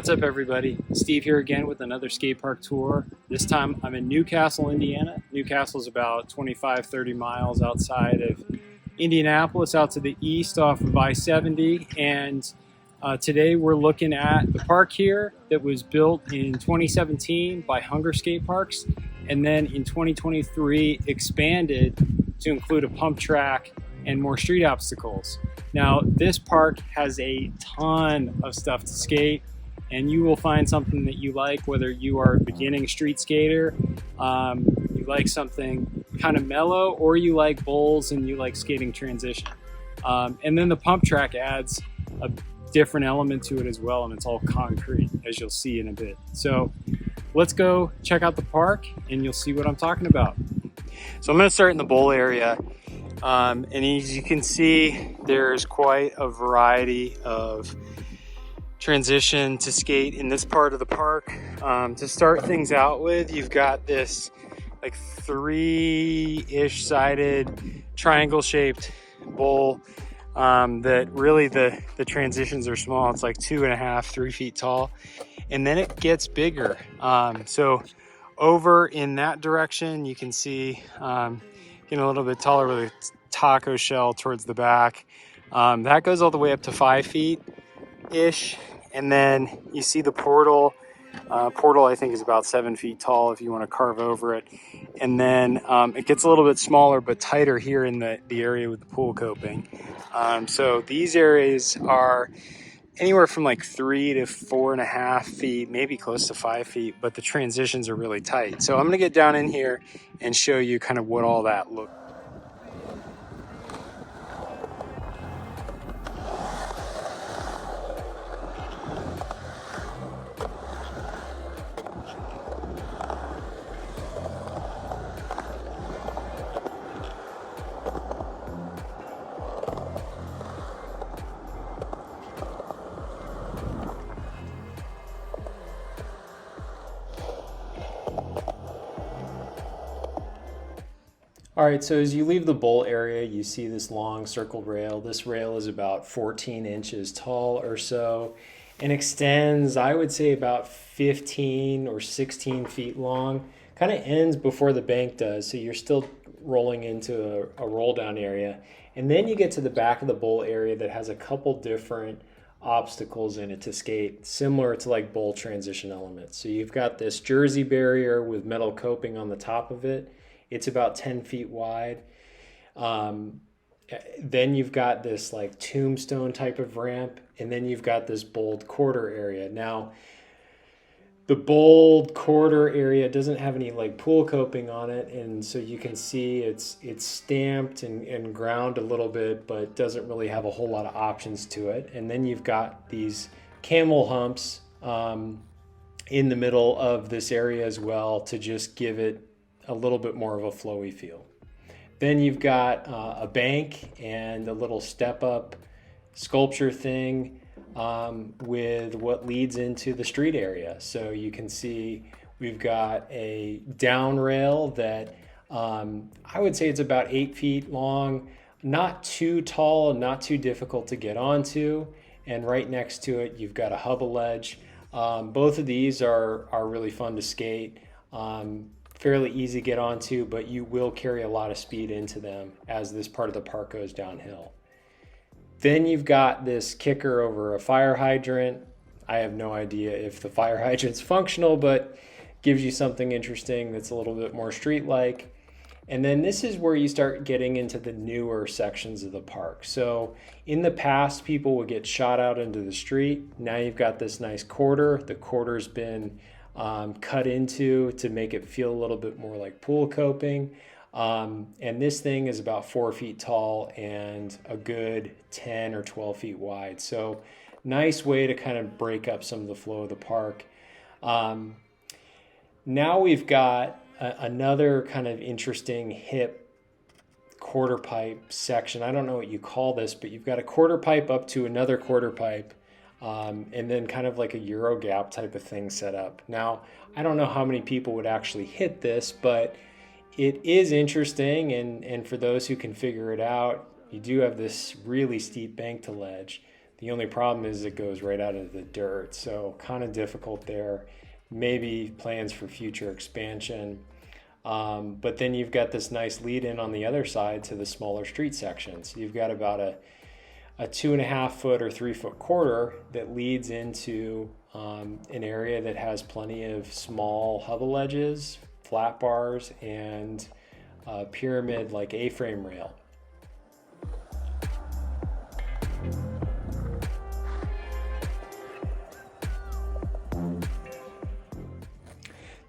What's up, everybody? Steve here again with another skate park tour. This time I'm in Newcastle, Indiana. Newcastle is about 25-30 miles outside of Indianapolis, out to the east off of I-70. And today we're looking at the park here that was built in 2017 by Hunger Skate Parks, and then in 2023 expanded to include a pump track and more street obstacles. Now, this park has a ton of stuff to skate, and you will find something that you like, whether you are a beginning street skater, you like something kind of mellow, or you like bowls and you like skating transition. And then the pump track adds a different element to it as well, and it's all concrete, as you'll see in a bit. So let's go check out the park and you'll see what I'm talking about. So I'm going to start in the bowl area. And as you can see, there's quite a variety of transition to skate in this part of the park. To start things out with, you've got this like 3-ish sided triangle shaped bowl that really the transitions are small. It's like 2.5, 3 feet tall, and then it gets bigger. So over in that direction, you can see getting a little bit taller with a taco shell towards the back. That goes all the way up to 5 feet ish. And then you see the portal. Portal, I think, is about 7 feet tall if you want to carve over it. And then it gets a little bit smaller but tighter here in the area with the pool coping. So these areas are anywhere from like 3 to 4.5 feet, maybe close to 5 feet, but the transitions are really tight. So I'm going to get down in here and show you kind of what all that looks like. All right, so as you leave the bowl area, you see this long circled rail. This rail is about 14 inches tall or so and extends, I would say, about 15 or 16 feet long. Kind of ends before the bank does, so you're still rolling into a roll down area. And then you get to the back of the bowl area that has a couple different obstacles in it to skate, similar to like bowl transition elements. So you've got this jersey barrier with metal coping on the top of it. It's about 10 feet wide. Then you've got this like tombstone type of ramp, and then you've got this bowled quarter area. Now, the bowled quarter area doesn't have any like pool coping on it, and so you can see it's stamped and ground a little bit, but doesn't really have a whole lot of options to it. And then you've got these camel humps in the middle of this area as well to just give it a little bit more of a flowy feel. Then you've got a bank and a little step up sculpture thing with what leads into the street area. So you can see we've got a down rail that I would say it's about 8 feet long, not too tall, not too difficult to get onto. And right next to it, you've got a hubba ledge. Both of these are really fun to skate. Fairly easy to get onto, but you will carry a lot of speed into them as this part of the park goes downhill. Then you've got this kicker over a fire hydrant. I have no idea if the fire hydrant's functional, but gives you something interesting that's a little bit more street-like. And then this is where you start getting into the newer sections of the park. So in the past, people would get shot out into the street. Now you've got this nice quarter. The quarter's been cut into to make it feel a little bit more like pool coping. And this thing is about 4 feet tall and a good 10 or 12 feet wide. So nice way to kind of break up some of the flow of the park. Now we've got another kind of interesting hip quarter pipe section. I don't know what you call this, but you've got a quarter pipe up to another quarter pipe. And then kind of like a Euro gap type of thing set up. Now, I don't know how many people would actually hit this, but it is interesting. And for those who can figure it out, you do have this really steep bank to ledge. The only problem is it goes right out of the dirt, so kind of difficult there. Maybe plans for future expansion. But then you've got this nice lead in on the other side to the smaller street sections. You've got about a 2.5 foot or 3 foot corridor that leads into an area that has plenty of small hubble ledges, flat bars, and pyramid like A-frame rail.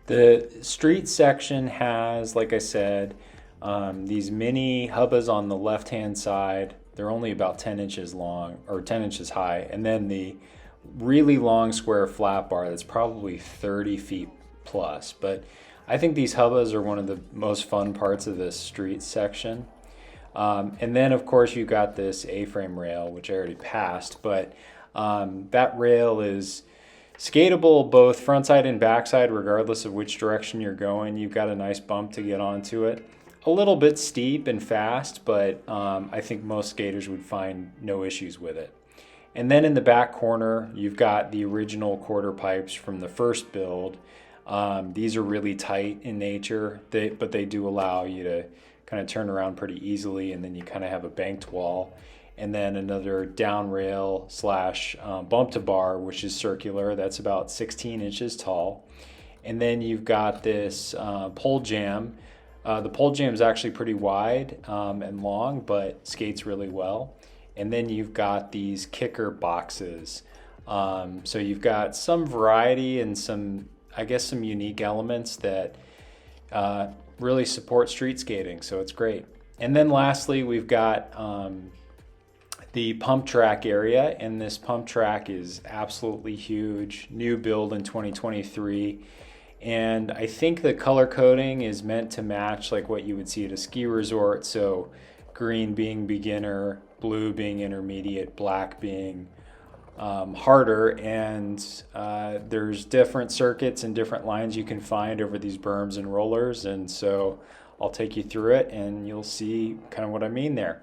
The street section has, like I said, these mini hubbas on the left-hand side. They're only about 10 inches long or 10 inches high. And then the really long square flat bar that's probably 30 feet plus. But I think these hubbas are one of the most fun parts of this street section. And then of course you got this A-frame rail, which I already passed, but that rail is skatable both frontside and backside regardless of which direction you're going. You've got a nice bump to get onto it. A little bit steep and fast, but I think most skaters would find no issues with it. And then in the back corner, you've got the original quarter pipes from the first build. These are really tight in nature, but they do allow you to kind of turn around pretty easily, and then you kind of have a banked wall. And then another down rail slash bump to bar, which is circular. That's about 16 inches tall. And then you've got this pole jam. The pole jam is actually pretty wide and long, but skates really well. And then you've got these kicker boxes. So you've got some variety and some, I guess, some unique elements that really support street skating. So it's great. And then lastly, we've got the pump track area, and this pump track is absolutely huge, new build in 2023, and I think the color coding is meant to match like what you would see at a ski resort, so green being beginner, blue being intermediate, black being harder, and there's different circuits and different lines you can find over these berms and rollers, and so I'll take you through it and you'll see kind of what I mean there.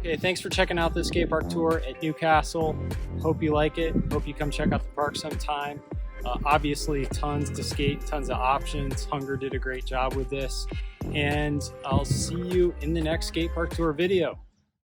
Okay, thanks for checking out this skate park tour at Newcastle. Hope you like it. Hope you come check out the park sometime. Obviously, tons to skate, tons of options. Hunger did a great job with this. And I'll see you in the next skate park tour video.